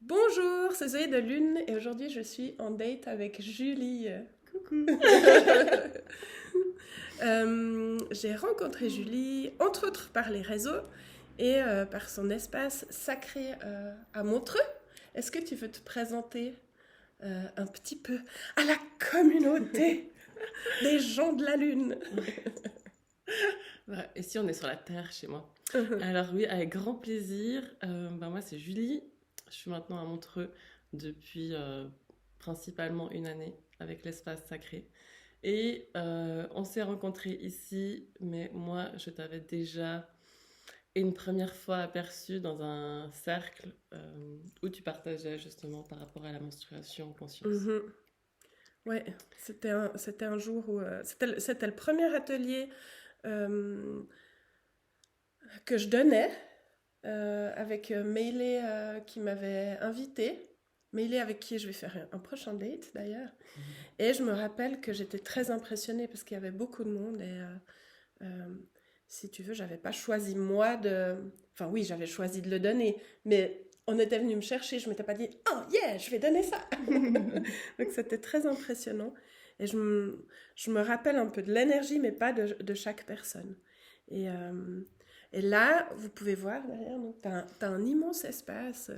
Bonjour, c'est Zoé de Lune et aujourd'hui je suis en date avec Julie. Coucou. J'ai rencontré Julie entre autres par les réseaux et par son espace sacré à Montreux. Est-ce que tu veux te présenter un petit peu à la communauté des gens de la Lune? Ici, on est sur la terre chez moi. Alors oui, avec grand plaisir. Moi, c'est Julie. Je suis maintenant à Montreux depuis principalement une année avec l'espace sacré. Et on s'est rencontrés ici, mais moi, je t'avais déjà une première fois aperçu dans un cercle où tu partageais justement par rapport à la menstruation conscience. Mhm. Ouais, c'était un jour où c'était le premier atelier euh, que je donnais avec Meilé qui m'avait invité. Meilé avec qui je vais faire un prochain date d'ailleurs. Et je me rappelle que j'étais très impressionnée parce qu'il y avait beaucoup de monde et si tu veux, j'avais pas choisi moi de. Enfin, oui, j'avais choisi de le donner, mais on était venu me chercher, je m'étais pas dit oh yeah, je vais donner ça. Donc c'était très impressionnant. Et je me rappelle un peu de l'énergie, mais pas de chaque personne. Et, euh, et là, vous pouvez voir derrière, tu as un immense espace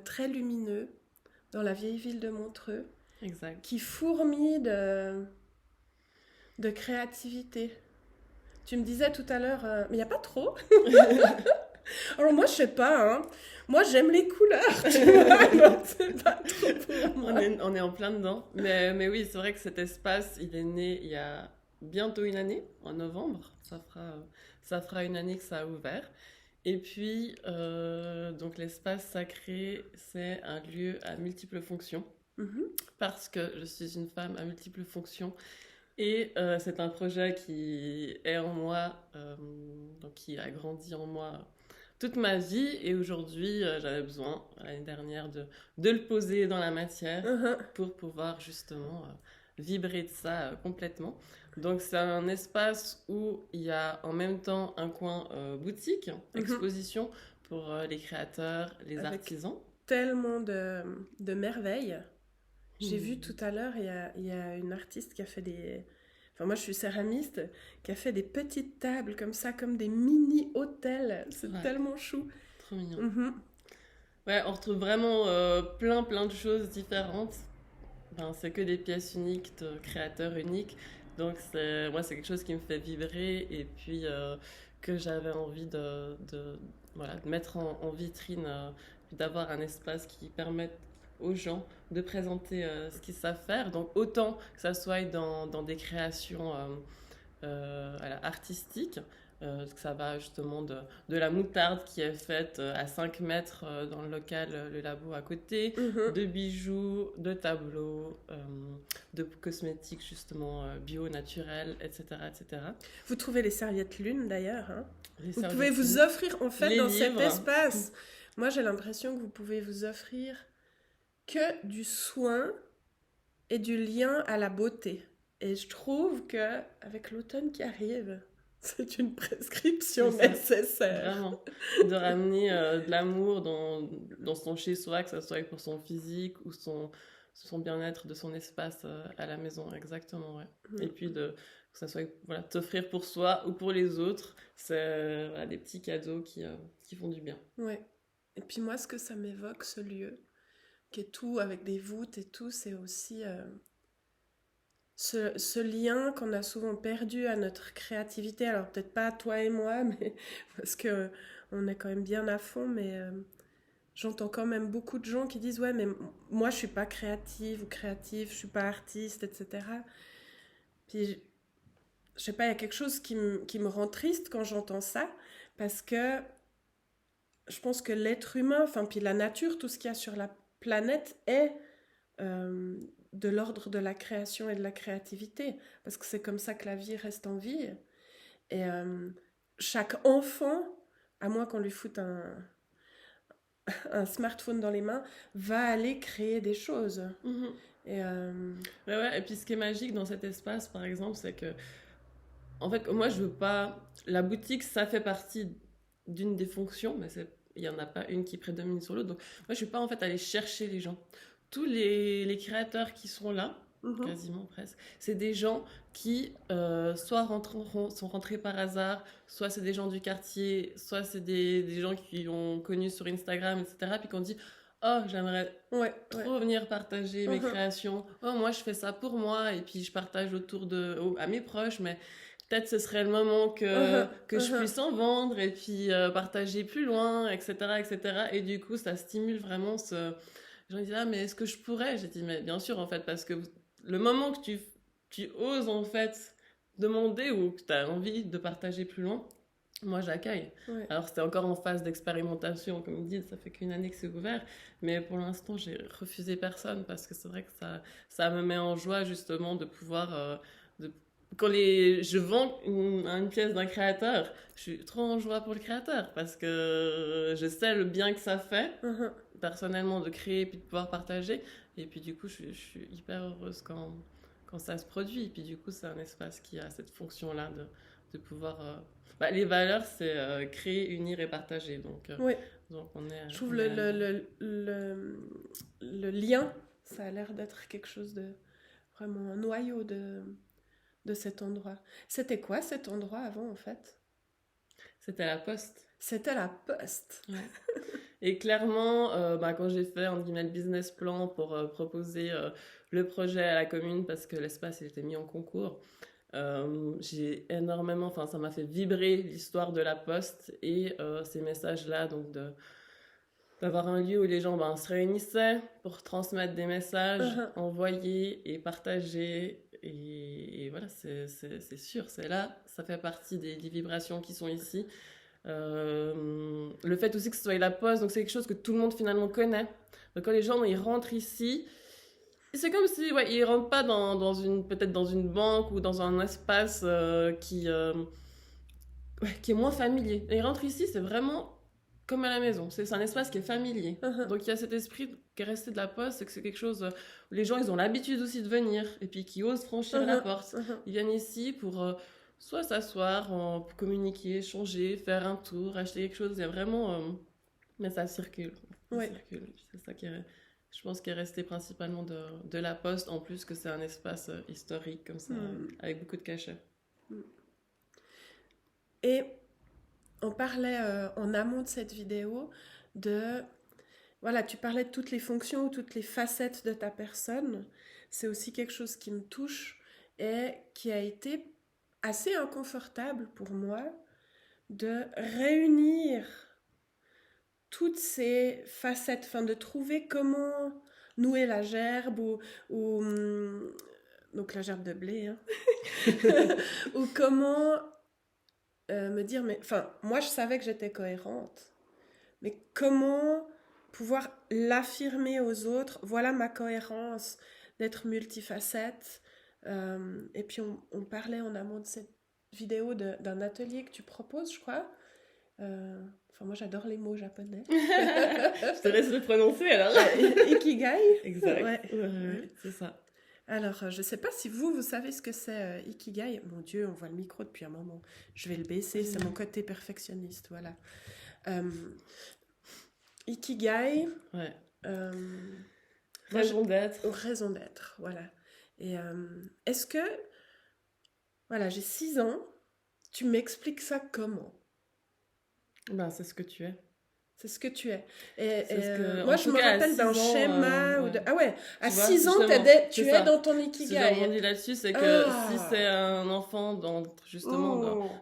très lumineux dans la vieille ville de Montreux Exact. qui fourmille de créativité. Tu me disais tout à l'heure, mais il n'y a pas trop. Alors moi, je sais pas, hein. Moi, j'aime les couleurs, tu vois, donc c'est pas trop pour moi. On est en plein dedans. Mais oui, c'est vrai que cet espace, il est né il y a bientôt une année, en novembre. Ça fera une année que ça a ouvert. Et puis, donc l'espace sacré, c'est un lieu à multiples fonctions. Mhm. Parce que je suis une femme à multiples fonctions. Et c'est un projet qui est en moi, donc qui a grandi en moi toute ma vie. Et aujourd'hui, j'avais besoin, l'année dernière, de le poser dans la matière Mhm. pour pouvoir justement vibrer de ça complètement. Donc c'est un espace où il y a en même temps un coin boutique, Mhm. exposition pour les créateurs, les Avec artisans. tellement de merveilles. J'ai vu Hmm. tout à l'heure, il y a une artiste qui a fait des. Enfin, moi, je suis céramiste, qui a fait des petites tables comme ça, comme des mini-hôtels. C'est Ouais, tellement chou. trop mignon. Mhm. Ouais, on retrouve vraiment plein de choses différentes. Enfin, c'est que des pièces uniques de créateurs uniques. Donc moi, c'est quelque chose qui me fait vibrer et puis que j'avais envie voilà, de mettre en vitrine, d'avoir un espace qui permette aux gens de présenter ce qu'ils savent faire. Donc autant que ça soit dans des créations voilà, artistiques, que ça va justement de la moutarde qui est faite à 5 mètres dans le local, le labo à côté, Mhm. de bijoux, de tableaux, de cosmétiques justement bio, naturels, etc., etc. Vous trouvez les serviettes lune d'ailleurs, hein. Les Vous pouvez serviettes vous lunes, offrir, en fait, les dans cet livres. espace. Moi, j'ai l'impression que vous pouvez vous offrir que du soin et du lien à la beauté. Et je trouve que avec l'automne qui arrive, c'est une C'est prescription ça, nécessaire. vraiment. De ramener de l'amour dans son chez-soi, que ce soit pour son physique ou son bien-être de son espace à la maison, exactement, ouais. Et puis que ça soit voilà, t'offrir pour soi ou pour les autres, c'est voilà, des petits cadeaux qui font du bien. Ouais. Et puis moi, ce que ça m'évoque, ce lieu, qui est tout avec des voûtes et tout, c'est aussi ce lien qu'on a souvent perdu à notre créativité. Alors peut-être pas toi et moi, mais parce que on est quand même bien à fond, mais j'entends quand même beaucoup de gens qui disent ouais, mais moi je suis pas créative ou créatif, je suis pas artiste, etc. Puis je sais pas, il y a quelque chose qui me rend triste quand j'entends ça, parce que je pense que l'être humain, enfin puis la nature, tout ce qu'il y a sur la planète est euh, de l'ordre de la création et de la créativité, parce que c'est comme ça que la vie reste en vie. Et chaque enfant, à moins qu'on lui foute un smartphone dans les mains, va aller créer des choses. Mhm. Et Ouais, et puis ce qui est magique dans cet espace, par exemple, c'est que, en fait, moi, je veux pas. La boutique, ça fait partie d'une des fonctions, mais il n'y en a pas une qui prédomine sur l'autre. Donc, moi, je ne suis pas en fait allée chercher les gens. Tous les créateurs qui sont là, quasiment presque, c'est des gens qui soit sont rentrés par hasard, soit c'est des gens du quartier, soit c'est des gens qui ont connu sur Instagram, etc. Puis qu'on dit oh, j'aimerais trop venir partager mes créations. Oh, moi, je fais ça pour moi. Et puis, je partage à mes proches. Mais peut-être ce serait le moment que je puisse en vendre et puis partager plus loin, etc., etc. Et du coup, ça stimule vraiment ce... Les gens disent, ah, mais est-ce que je pourrais? J'ai dit, mais bien sûr, en fait, parce que le moment que tu oses, en fait, demander ou que tu as envie de partager plus loin, moi, j'accueille. Ouais. Alors, c'était encore en phase d'expérimentation, comme ils disent, ça fait qu'une année que c'est ouvert. Mais pour l'instant, j'ai refusé personne parce que c'est vrai que ça me met en joie, justement, de pouvoir... Quand je vends une pièce d'un créateur, je suis trop en joie pour le créateur parce que je sais le bien que ça fait, personnellement, de créer et puis de pouvoir partager. Et puis, du coup, je suis hyper heureuse quand ça se produit. Et puis, du coup, c'est un espace qui a cette fonction-là de pouvoir... les valeurs, c'est créer, unir et partager. Donc, donc je trouve le lien, ça a l'air d'être quelque chose de vraiment un noyau de cet endroit. C'était quoi cet endroit avant, en fait? C'était la Poste. C'était la Poste. Ouais. Et clairement, quand j'ai fait entre guillemets, le business plan pour proposer le projet à la commune, parce que l'espace il était mis en concours, j'ai énormément, enfin ça m'a fait vibrer l'histoire de la Poste et ces messages-là, donc d'avoir un lieu où les gens se réunissaient pour transmettre des messages, envoyer et partager. Et voilà, c'est sûr, c'est là, ça fait partie des vibrations qui sont ici. Le fait aussi que ce soit la Poste, donc c'est quelque chose que tout le monde finalement connaît. Donc quand les gens ils rentrent ici, c'est comme si ils rentrent pas peut-être dans une banque ou dans un espace qui est moins familier. Et ils rentrent ici, c'est vraiment comme à la maison. C'est un espace qui est familier. Donc il y a cet esprit qui est resté de la Poste, c'est que c'est quelque chose où les gens ils ont l'habitude aussi de venir et puis qui osent franchir la porte. Ils viennent ici pour soit s'asseoir, communiquer, échanger, faire un tour, acheter quelque chose. Il y a vraiment... mais ça circule. Circule. C'est ça qui est, je pense, qui est resté principalement de la Poste, en plus que c'est un espace historique comme ça, avec beaucoup de cachets. Et on parlait en amont de cette vidéo tu parlais de toutes les fonctions ou toutes les facettes de ta personne. C'est aussi quelque chose qui me touche et qui a été assez inconfortable pour moi de réunir toutes ces facettes, de trouver comment nouer la gerbe ou donc la gerbe de blé, ou comment me dire, moi je savais que j'étais cohérente, mais comment pouvoir l'affirmer aux autres, voilà ma cohérence, d'être multifacette. Et puis on parlait en amont de cette vidéo d'un atelier que tu proposes, je crois. Moi j'adore les mots japonais. Je te laisse le prononcer alors. Ikigai. Exact. Ouais, c'est ça. Alors, je ne sais pas si vous savez ce que c'est Ikigai. Mon Dieu, on voit le micro depuis un moment. Je vais le baisser, c'est mon côté perfectionniste, voilà. Ikigai. Ouais. Raison d'être. Raison d'être, voilà. Et est-ce que, j'ai 6 ans, tu m'expliques ça comment? C'est ce que tu es. C'est ce que tu es. Et moi, je me rappelle d'un schéma. Ah ouais, à 6 ans, tu es dans ton Ikigai. Ce que je rebondis là-dessus, c'est que si c'est un enfant,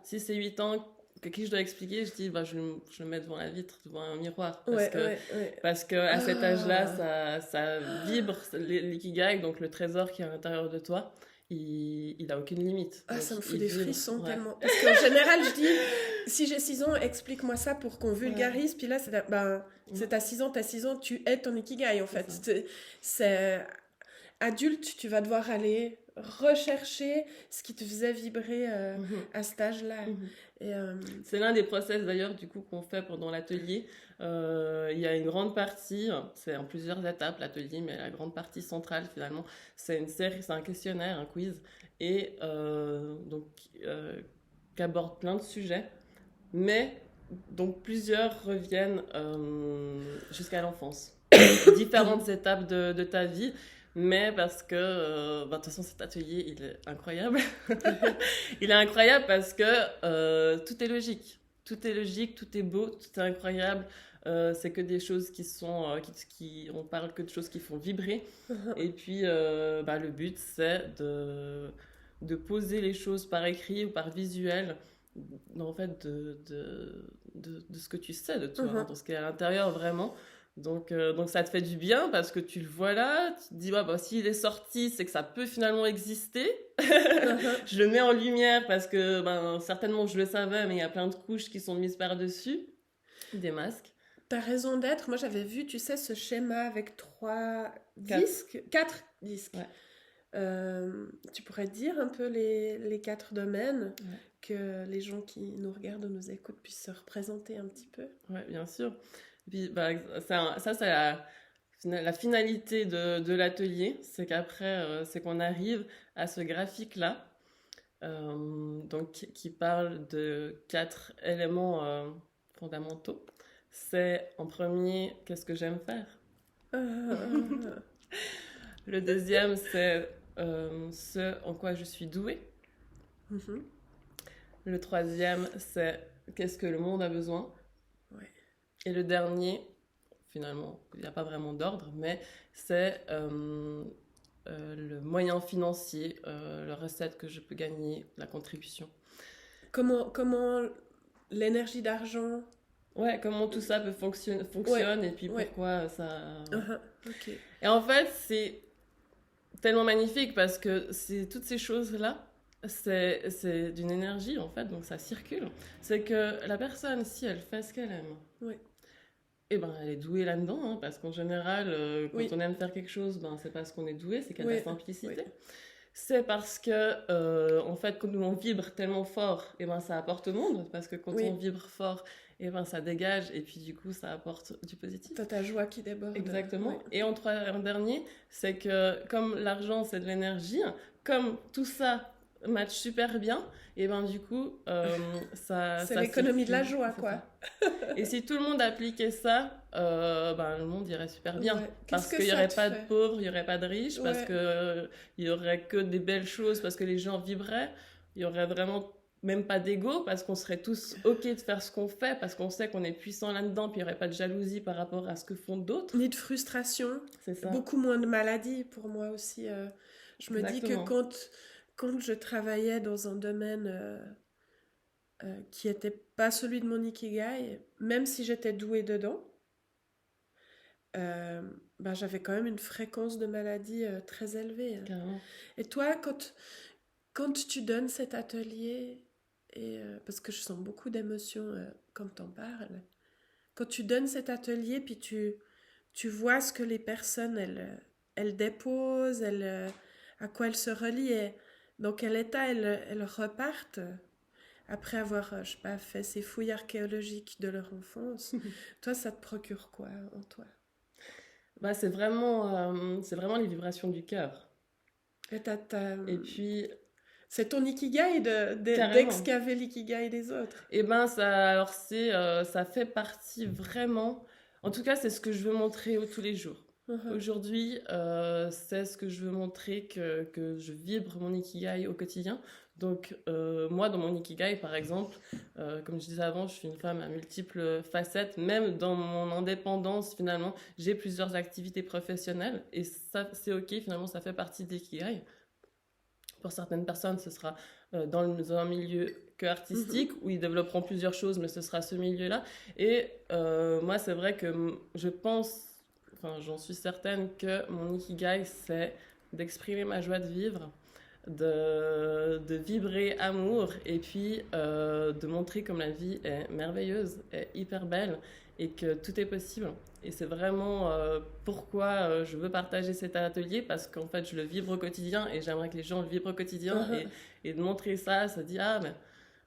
si c'est 8 ans, que qui je dois expliquer, je dis, je le mets devant la vitre, devant un miroir. Parce que à cet âge-là, ça vibre l'Ikigai, donc le trésor qui est à l'intérieur de toi. Il a aucune limite. Ça me fout des frissons tellement. Parce qu'en général, je dis, si j'ai 6 ans, explique-moi ça pour qu'on vulgarise. Puis là, c'est à 6 ans, tu es ton Ikigai, en fait. C'est adulte, tu vas devoir aller rechercher ce qui te faisait vibrer à cet âge-là. Et, c'est l'un des process, d'ailleurs, du coup, qu'on fait pendant l'atelier. Il y a une grande partie, c'est en plusieurs étapes l'atelier, mais la grande partie centrale finalement, c'est une série, c'est un questionnaire, un quiz, et qui aborde plein de sujets, mais donc plusieurs reviennent jusqu'à l'enfance. Différentes étapes de ta vie, mais parce que, de toute façon, cet atelier, il est incroyable. Il est incroyable parce que tout est logique. Tout est logique, tout est beau, tout est incroyable. C'est que des choses qui sont... on parle que de choses qui font vibrer. Et puis, le but, c'est de poser les choses par écrit ou par visuel, en fait, de ce que tu sais de toi, de ce qui est à l'intérieur vraiment. Donc ça te fait du bien parce que tu le vois là, tu te dis, s'il est sorti, c'est que ça peut finalement exister. Je le mets en lumière parce que certainement je le savais, mais il y a plein de couches qui sont mises par-dessus, des masques. T'as raison d'être. Moi, j'avais vu, tu sais, ce schéma avec 4 disques. Ouais. Tu pourrais dire un peu les 4 domaines, que les gens qui nous regardent ou nous écoutent puissent se représenter un petit peu. Oui, bien sûr. Et puis, ça, c'est la finalité de l'atelier. C'est qu'après, c'est qu'on arrive à ce graphique-là, donc, qui parle de 4 éléments fondamentaux. C'est, en premier, qu'est-ce que j'aime faire. Le deuxième, c'est ce en quoi je suis douée. Le troisième, c'est qu'est-ce que le monde a besoin. Et le dernier, finalement, il n'y a pas vraiment d'ordre, mais c'est le moyen financier, la recette que je peux gagner, la contribution. Comment l'énergie d'argent... Ouais, comment tout ça peut fonctionne et puis pourquoi ça... Okay. Et en fait, c'est tellement magnifique parce que toutes ces choses-là, c'est d'une énergie, en fait, donc ça circule. C'est que la personne, si elle fait ce qu'elle aime, elle est douée là-dedans, parce qu'en général, quand on aime faire quelque chose, c'est parce qu'on est doué, c'est qu'il y a de la simplicité. C'est parce que, en fait, quand nous on vibre tellement fort, ça apporte au monde, parce que quand on vibre fort, ça dégage, et puis du coup, ça apporte du positif. T'as ta joie qui déborde. Exactement. Et en dernier, c'est que comme l'argent, c'est de l'énergie, comme tout ça match super bien, et du coup, ça... c'est l'économie de la joie, quoi. Et si tout le monde appliquait ça, le monde irait super bien. Parce qu'il n'y aurait pas de pauvres, il n'y aurait pas de riches, parce qu'il n'y aurait que des belles choses, parce que les gens vivraient. Il n'y aurait vraiment même pas d'ego, parce qu'on serait tous OK de faire ce qu'on fait, parce qu'on sait qu'on est puissant là-dedans, puis il n'y aurait pas de jalousie par rapport à ce que font d'autres. Ni de frustration. C'est ça. Beaucoup moins de maladies, pour moi aussi. Je me dis que quand je travaillais dans un domaine qui n'était pas celui de mon ikigai, même si j'étais douée dedans, j'avais quand même une fréquence de maladie très élevée. Carrément. Et toi, quand tu donnes cet atelier, parce que je sens beaucoup d'émotions quand t'en parles, quand tu donnes cet atelier, puis tu vois ce que les personnes, elles déposent, à quoi elles se relient, et dans quel état elles repartent après avoir, je sais pas, fait ces fouilles archéologiques de leur enfance. Toi, ça te procure quoi en toi? C'est vraiment les vibrations du cœur. Et puis... C'est ton ikigai d'excaver l'ikigai des autres. Et ça fait partie vraiment... En tout cas, c'est ce que je veux montrer tous les jours. Aujourd'hui, c'est ce que je veux montrer, que je vibre mon ikigai au quotidien. Donc, moi, dans mon ikigai, par exemple, comme je disais avant, je suis une femme à multiples facettes. Même dans mon indépendance, finalement, j'ai plusieurs activités professionnelles. Et ça, c'est OK, finalement, ça fait partie de l'ikigai. Pour certaines personnes, ce sera dans un milieu que artistique, où ils développeront plusieurs choses, mais ce sera ce milieu-là. Et moi, c'est vrai que je pense, j'en suis certaine, que mon ikigai, c'est d'exprimer ma joie de vivre, de vibrer amour, et puis de montrer comme la vie est merveilleuse, est hyper belle, et que tout est possible. Et c'est vraiment pourquoi je veux partager cet atelier, parce qu'en fait, je le vibre au quotidien, et j'aimerais que les gens le vibrent au quotidien, et de montrer ça, ça dit, mais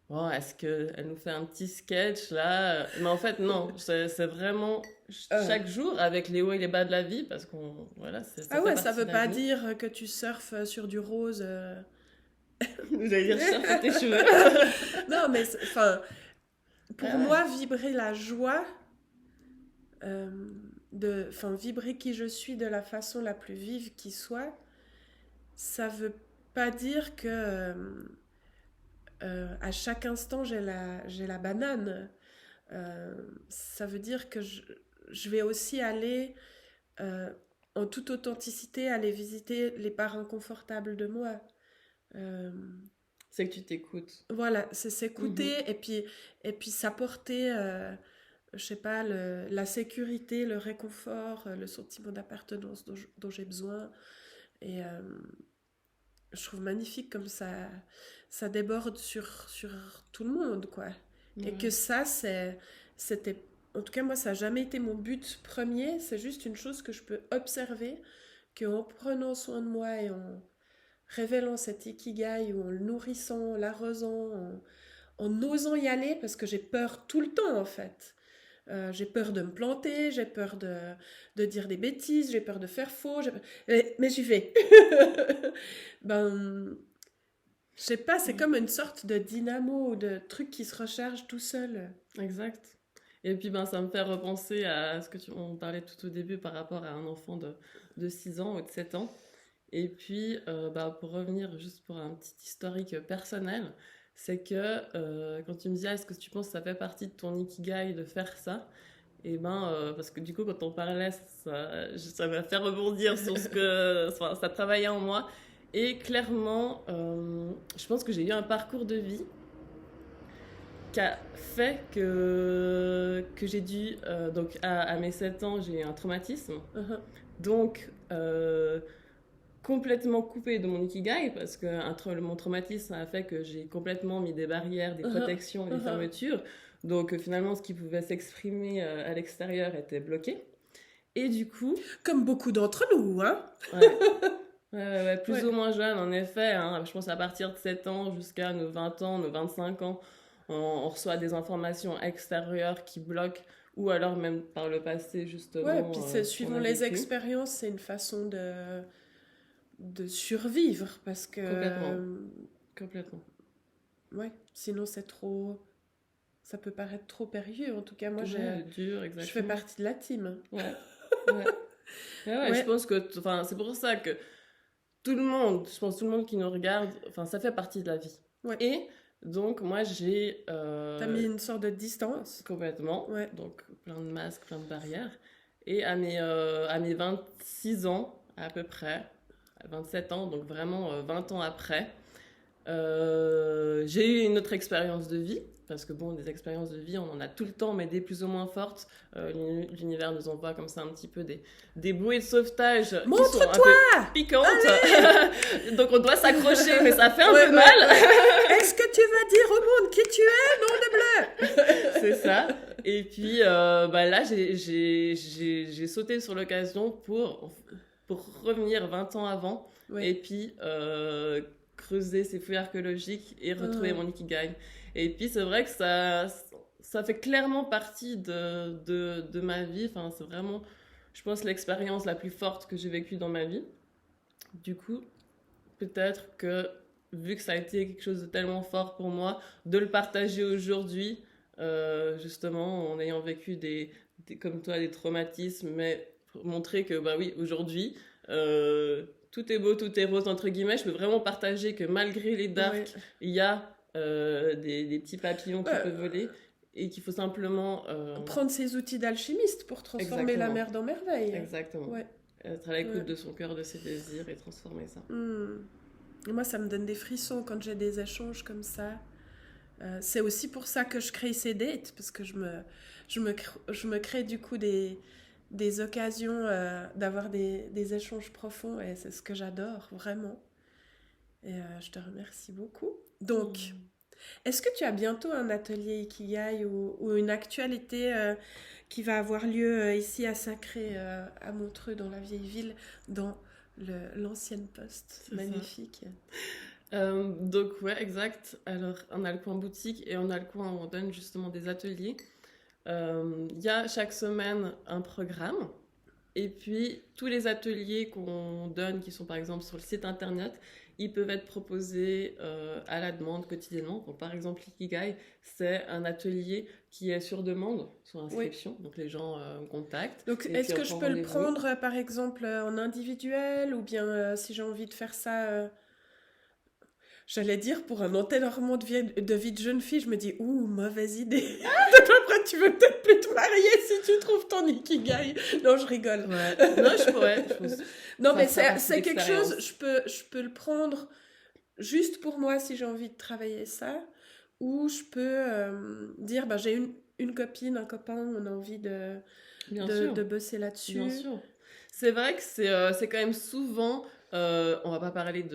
bon, est-ce qu'elle nous fait un petit sketch là? Mais en fait, non, c'est vraiment chaque jour avec les hauts et les bas de la vie, parce qu'on, voilà, ça veut pas dire que tu surfes sur du rose. J'allais dire surfer tes cheveux. Non, mais pour Ouais. moi, vibrer la joie, vibrer qui je suis de la façon la plus vive qui soit, ça veut pas dire que à chaque instant j'ai la banane. Euh, Ça veut dire que je vais aussi aller euh, en toute authenticité aller visiter les parts inconfortables de moi. Euh, C'est que tu t'écoutes. voilà, c'est s'écouter Mhm. et puis s'apporter, je sais pas, la sécurité, le réconfort, le sentiment d'appartenance dont j'ai besoin. Et je trouve magnifique comme ça déborde sur tout le monde, quoi. Et que Ouais. ça, c'était, en tout cas moi, ça n'a jamais été mon but premier. C'est juste une chose que je peux observer, qu'en prenant soin de moi et en révélant cet ikigai, ou en le nourrissant, en l'arrosant, en osant y aller, parce que j'ai peur tout le temps, en fait. J'ai peur de me planter, j'ai peur de dire des bêtises, j'ai peur de faire faux, mais j'y vais. Ben, je sais pas, c'est Ouais. comme une sorte de dynamo ou de truc qui se recharge tout seul. Exact. Et puis ben, ça me fait repenser à ce que on parlait tout au début par rapport à un enfant de 6 ans ou de 7 ans. Et puis, bah, pour revenir juste pour un petit historique personnel, c'est que quand tu me dis, ah, est-ce que tu penses que ça fait partie de ton ikigai de faire ça? Et ben, parce que du coup, quand on parlait, ça m'a fait rebondir sur ce que enfin, ça travaillait en moi. Et clairement, je pense que j'ai eu un parcours de vie qui a fait que j'ai dû, donc à mes 7 ans, j'ai eu un traumatisme. Uh-huh. Donc, complètement coupée de mon ikigai, parce que mon traumatisme a fait que j'ai complètement mis des barrières, des Uh-huh. protections, des Uh-huh. fermetures. Donc, finalement, ce qui pouvait s'exprimer à l'extérieur était bloqué. Et du coup, Comme beaucoup d'entre nous, hein? ouais, ouais, plus Ouais. ou moins jeune, en effet, hein, je pense à partir de 7 ans jusqu'à nos 20 ans, nos 25 ans, on reçoit des informations extérieures qui bloquent, ou alors même par le passé, Ouais, justement, puis c'est ce qu'on suivant a les vécu. expériences, c'est une façon de survivre parce que Complètement, complètement. ouais, sinon c'est trop ça peut paraître trop périlleux. En tout cas, moi Ouais, dur, je fais exactement. partie de la team. Ouais, ouais. Ouais, je Ouais, pense que, enfin, c'est pour ça que tout le monde, je pense tout le monde qui nous regarde, enfin, ça fait partie de la vie. ouais. Et donc, moi, j'ai T'as mis une sorte de distance. complètement, Ouais. donc plein de masques, plein de barrières. Et à mes 26 ans, à peu près, à 27 ans, donc vraiment 20 ans après, j'ai eu une autre expérience de vie, parce que bon, des expériences de vie, on en a tout le temps, mais des plus ou moins fortes. L'univers nous envoie comme ça un petit peu des bouées de sauvetage qui sont un peu Montre-toi! piquantes. Donc on doit s'accrocher, mais ça fait un Ouais, peu ouais, mal. ouais. Est-ce que tu vas dire au monde qui tu es, nom de bleu? C'est ça. Et puis bah là, j'ai sauté sur l'occasion pour revenir 20 ans avant. Ouais. Et puis creuser ces fouilles archéologiques et retrouver mon ikigai. Et puis c'est vrai que ça fait clairement partie de ma vie. Enfin, c'est vraiment, je pense, l'expérience la plus forte que j'ai vécue dans ma vie. Du coup, peut-être que, vu que ça a été quelque chose de tellement fort pour moi, de le partager aujourd'hui, justement, en ayant vécu comme toi, des traumatismes, mais pour montrer que, bah oui, aujourd'hui, tout est beau, tout est rose, entre guillemets, je peux vraiment partager que malgré les darks, Ouais. il y a des petits papillons qui peuvent voler et qu'il faut simplement... Prendre ses outils d'alchimiste pour transformer la Exactement. merde en merveille. Exactement. Ouais. Être à l'écoute Ouais. de son cœur, de ses désirs et transformer ça. Et moi, ça me donne des frissons quand j'ai des échanges comme ça. C'est aussi pour ça que je crée ces dates, parce que je me crée du coup des occasions d'avoir des échanges profonds, et c'est ce que j'adore, vraiment. Et je te remercie beaucoup. Donc, est-ce que tu as bientôt un atelier Ikigai ou une actualité qui va avoir lieu ici à Sacré, à Montreux, dans la vieille ville, dans l'ancienne poste? C'est magnifique. Donc ouais, exact. Alors on a le coin boutique et on a le coin où on donne justement des ateliers. Il y a chaque semaine un programme. Et puis tous les ateliers qu'on donne, qui sont par exemple sur le site internet, ils peuvent être proposés à la demande quotidiennement. Donc, par exemple, l'Ikigai, c'est un atelier qui est sur demande, sur inscription. Donc les gens contactent. Donc est-ce que je peux le prendre par exemple en individuel ou bien si j'ai envie de faire ça j'allais dire pour un enterrement de vie de jeune fille, je me dis ouh, mauvaise idée. Après tu veux peut-être plus te marier si tu trouves ton Ikigai. Non, je rigole. Ouais. Non, je pourrais. Non, mais c'est quelque chose, je peux le prendre juste pour moi si j'ai envie de travailler ça, ou je peux dire bah, j'ai une copine, un copain, on a envie de bosser là-dessus. Bien sûr. C'est vrai que c'est quand même souvent, on va pas parler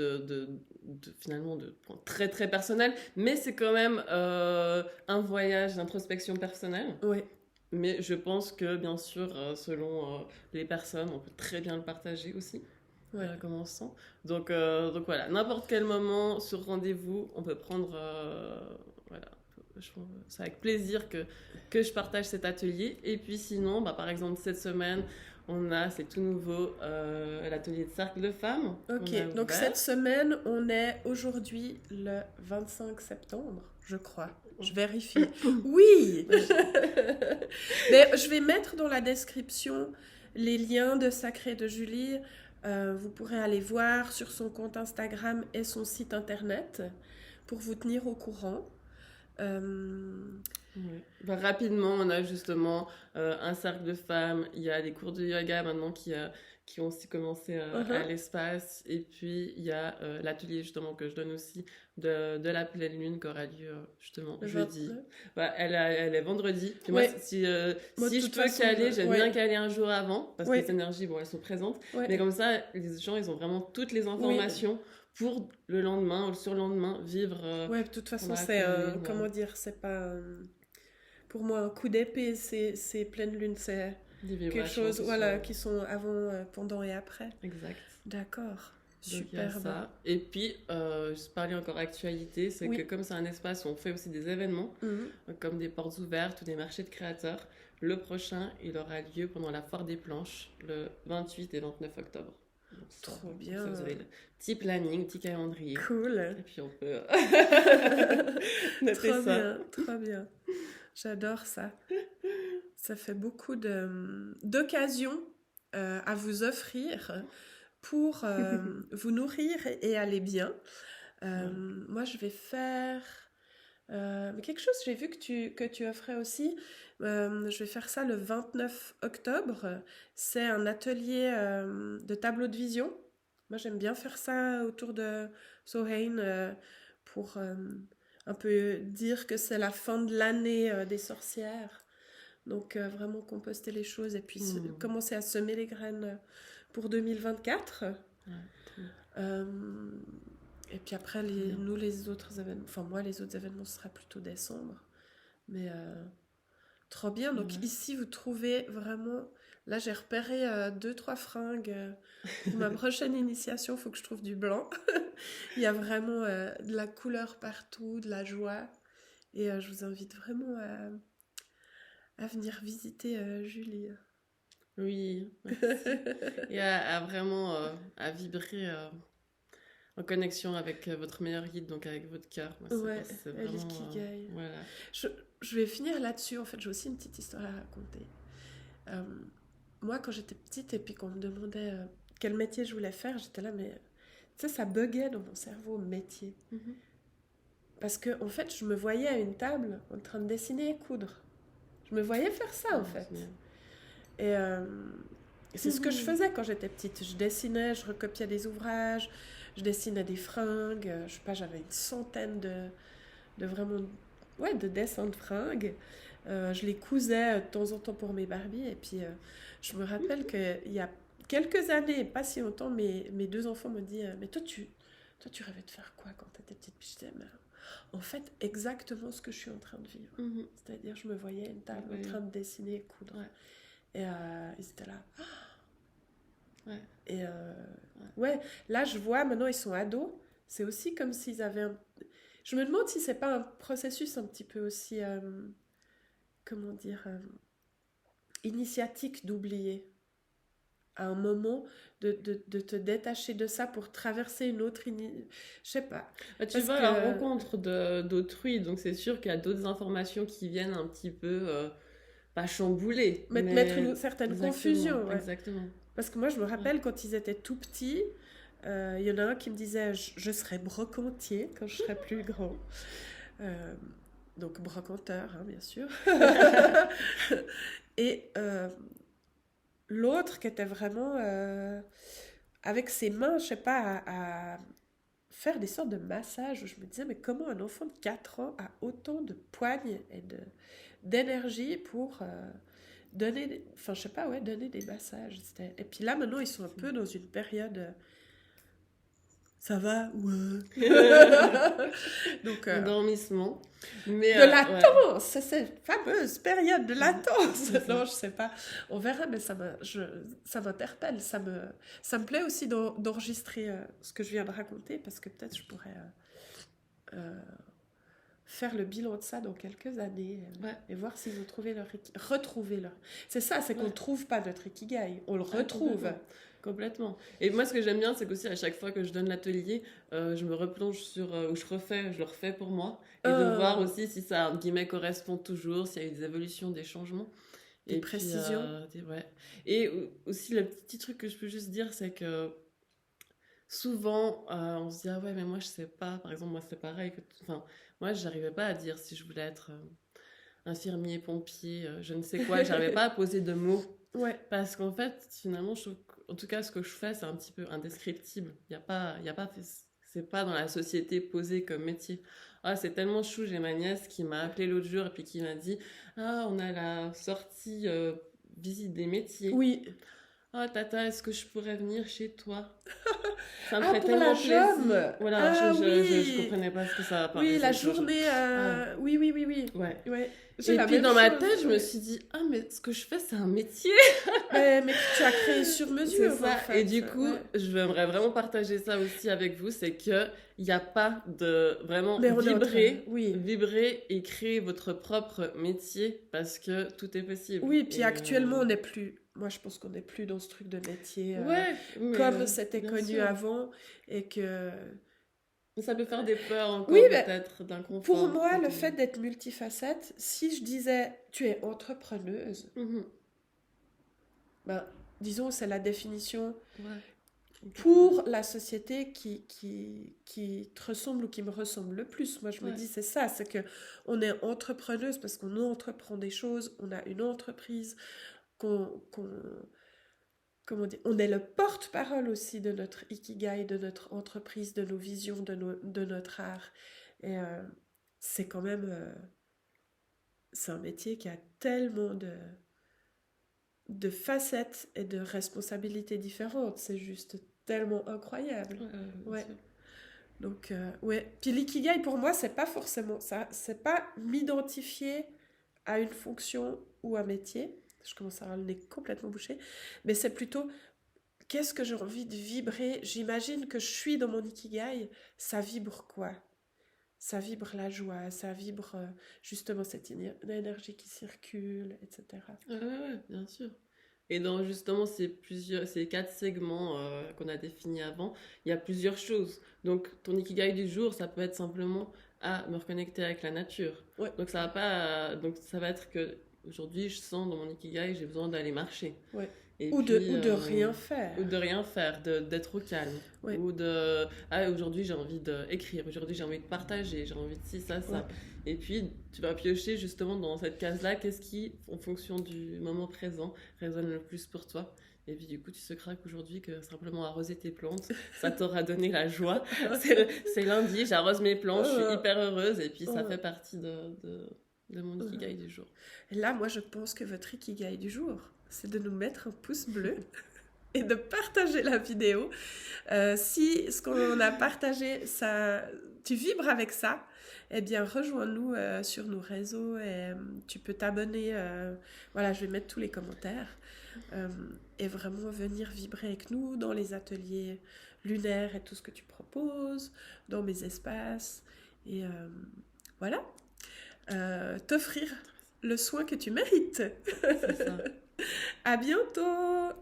finalement de points très très personnels, mais c'est quand même un voyage d'introspection personnelle. Oui. Mais je pense que bien sûr, selon les personnes, on peut très bien le partager aussi. Ouais. Comment on se sent. Donc voilà, n'importe quel moment sur rendez-vous, on peut prendre. Voilà, c'est avec plaisir que je partage cet atelier. Et puis sinon, bah, par exemple, cette semaine, c'est tout nouveau, l'atelier de cercle de femmes. Ok, donc cette semaine, on est aujourd'hui le 25 septembre, je crois. Je vérifie. Oui. Mais je vais mettre dans la description les liens de Sacré de Julie. Vous pourrez aller voir sur son compte Instagram et son site internet pour vous tenir au courant. Oui. Bah, rapidement, on a justement un cercle de femmes. Il y a des cours de yoga maintenant qui ont aussi commencé à l'espace. Et puis, il y a l'atelier justement que je donne aussi de la pleine lune qui aura lieu justement jeudi. Bah, elle est vendredi. Puis moi, si je peux caler, j'aime bien caler un jour avant parce que les énergies, bon, elles sont présentes. Mais comme ça, les gens, ils ont vraiment toutes les informations pour le lendemain ou le surlendemain vivre. Ouais, de toute façon, c'est comment dire, c'est pas pour moi un coup d'épée, c'est pleine lune, c'est quelque chose qui sont avant, pendant et après. Exact. D'accord. Super. Ça. Et puis, je parlais encore actualité, c'est que comme c'est un espace où on fait aussi des événements, comme des portes ouvertes ou des marchés de créateurs, le prochain, il aura lieu pendant la foire des planches, le 28 et 29 octobre. Donc, trop bien. Ça, vous avez le petit planning, petit calendrier. Cool. Et puis on peut noter trop ça. Bien, trop bien. J'adore ça. Ça fait beaucoup d'occasions à vous offrir pour vous nourrir et aller bien. Moi, je vais faire quelque chose, j'ai vu que tu offrais aussi. Je vais faire ça le 29 octobre. C'est un atelier de tableau de vision. Moi, j'aime bien faire ça autour de Samhain pour un peu dire que c'est la fin de l'année des sorcières. Donc, vraiment composter les choses et puis commencer à semer les graines pour 2024. Et puis après, les autres événements... Enfin, moi, les autres événements, ce sera plutôt décembre. Mais trop bien. Donc ici, vous trouvez vraiment... Là, j'ai repéré 2-3 fringues. Pour ma prochaine initiation, il faut que je trouve du blanc. Il y a vraiment de la couleur partout, de la joie. Et je vous invite vraiment à venir visiter Julie. Oui, merci. Et à vraiment à vibrer en connexion avec votre meilleur guide, donc avec votre cœur. C'est vraiment, l'Ikigai. Voilà. Je vais finir là-dessus. En fait, j'ai aussi une petite histoire à raconter. Moi, quand j'étais petite et puis qu'on me demandait quel métier je voulais faire, j'étais là, mais tu sais, ça buguait dans mon cerveau, métier. Parce que, en fait, je me voyais à une table en train de dessiner et coudre. Je me voyais faire ça, en fait. Et c'est ce que je faisais quand j'étais petite. Je dessinais, je recopiais des ouvrages, je dessinais des fringues. Je sais pas, j'avais une centaine de vraiment... Ouais, de dessins de fringues. Je les cousais de temps en temps pour mes Barbies. Et puis, je me rappelle qu'il y a quelques années, pas si longtemps, mes 2 enfants me disent « Mais toi, tu rêvais de faire quoi quand tu étais petite ?» Puis je disais « En fait, exactement ce que je suis en train de vivre. C'est-à-dire, je me voyais à une table en train de dessiner et coudre. Et ils étaient là. Et là, je vois, maintenant, ils sont ados. C'est aussi comme s'ils avaient Je me demande si c'est pas un processus un petit peu aussi, comment dire, initiatique d'oublier. à un moment de te détacher de ça pour traverser une autre... Je sais pas. Bah, tu Parce vas à la que... rencontre d'autrui, donc c'est sûr qu'il y a d'autres informations qui viennent un petit peu, pas chambouler, Mettre mais une certaine exactement, confusion, ouais. exactement. Parce que moi, je me Ouais. rappelle quand ils étaient tout petits, il y en a un qui me disait je serai brocantier quand je serai plus grand. Euh, donc brocanteur, hein, bien sûr. Et l'autre qui était vraiment avec ses mains, je sais pas, à faire des sortes de massages. Je me disais, mais comment un enfant de 4 ans a autant de poignes et d'énergie pour donner, enfin je sais pas, ouais, donner des massages. Et puis là, maintenant, ils sont un peu dans une période... ça va? Ouais. Donc, Endormissement. Mais, de latence, c'est cette fameuse période de latence. C'est ça. Non, je sais pas. On verra, mais ça m'interpelle. Ça me plaît aussi d'enregistrer ce que je viens de raconter parce que peut-être je pourrais faire le bilan de ça dans quelques années Ouais. et voir s'ils ont retrouvé leur... C'est ça, c'est qu'on ne Ouais. trouve pas notre ikigai, on le Ah, retrouve. complètement. Et moi, ce que j'aime bien, c'est qu'aussi à chaque fois que je donne l'atelier, je me replonge sur où je le refais pour moi, et de voir aussi si ça, entre guillemets, correspond toujours, s'il y a eu des évolutions, des changements. Des Et précisions. Puis, ouais. Et aussi, le petit truc que je peux juste dire, c'est que souvent, on se dit, ah ouais, mais moi, je sais pas. Par exemple, moi, c'est pareil. Enfin, moi, j'arrivais pas à dire si je voulais être infirmier, pompier, je ne sais quoi. J'arrivais pas à poser de mots. Ouais. Parce qu'en fait, finalement, je trouve en tout cas, ce que je fais, c'est un petit peu indescriptible. Il y a pas, c'est pas dans la société posé comme métier. Ah, c'est tellement chou, j'ai ma nièce qui m'a appelé l'autre jour et puis qui m'a dit, ah, on a la sortie visite des métiers. Oui. Ah, tata, est-ce que je pourrais venir chez toi? Ça me Ah, ferait pour tellement la plaisir. JOM. Voilà, Ah je oui. comprenais pas ce que ça apparaissait. Oui, la journée... Oui. Ouais. Ouais. J'ai Et la puis même dans ma chose, tête, je me ouais. suis dit, ah, mais ce que je fais, c'est un métier. Mais tu as créé sur C'est mesure, ça. en fait. Et du coup, Ouais. j'aimerais vraiment partager ça aussi avec vous, c'est que il n'y a pas de vraiment Mais on est en train- vibrer, oui. vibrer et créer votre propre métier parce que tout est possible. Oui, puis Et, actuellement, on n'est plus... Moi, je pense qu'on n'est plus dans ce truc de métier ouais, mais, comme c'était bien connu sûr. avant. Et que... Mais ça peut faire des peurs encore Oui, mais peut-être d'inconfort. pour moi, quand le on- fait d'être multifacette, si je disais tu es entrepreneuse, Mhm. ben, disons, c'est la définition Ouais. pour la société qui te ressemble ou qui me ressemble le plus. Moi, je me Ouais. dis, c'est ça, c'est que on est entrepreneuse parce qu'on entreprend des choses, on a une entreprise, comment dire, on est le porte-parole aussi de notre ikigai, de notre entreprise, de nos visions, de notre art. Et c'est quand même... c'est un métier qui a tellement de facettes et de responsabilités différentes. C'est juste tellement incroyable. Bien Ouais. sûr. Donc, ouais. Puis l'ikigai, pour moi, c'est pas forcément ça. C'est pas m'identifier à une fonction ou un métier. Je commence à avoir le nez complètement bouché. Mais c'est plutôt, qu'est-ce que j'ai envie de vibrer? J'imagine que je suis dans mon ikigai. Ça vibre quoi? Ça vibre la joie, ça vibre justement cette énergie qui circule, etc. Ouais, bien sûr. Et dans justement ces 4 segments qu'on a définis avant, il y a plusieurs choses. Donc ton ikigai du jour, ça peut être simplement à me reconnecter avec la nature. Ouais. Donc ça va pas, donc ça va être que aujourd'hui je sens dans mon ikigai j'ai besoin d'aller marcher. Ouais. Et Ou puis, de rien faire. ou de rien faire, d'être au calme. Ouais. Ou de ah aujourd'hui j'ai envie d'écrire, aujourd'hui j'ai envie de partager, j'ai envie de ci, ça. Ouais. Et puis, tu vas piocher justement dans cette case-là, qu'est-ce qui, en fonction du moment présent, résonne le plus pour toi. Et puis, du coup, tu sauras qu'aujourd'hui, que simplement arroser tes plantes, ça t'aura donné la joie. C'est lundi, j'arrose mes plantes, je suis hyper heureuse. Et puis, ça fait partie de mon ikigai du jour. Et là, moi, je pense que votre ikigai du jour, c'est de nous mettre un pouce bleu et de partager la vidéo. Si ce qu'on a partagé, tu vibres avec ça, eh bien, rejoins-nous sur nos réseaux et tu peux t'abonner. Voilà, je vais mettre tous les commentaires. Et vraiment venir vibrer avec nous dans les ateliers lunaires et tout ce que tu proposes, dans mes espaces. Et voilà, t'offrir le soin que tu mérites. C'est ça. À bientôt!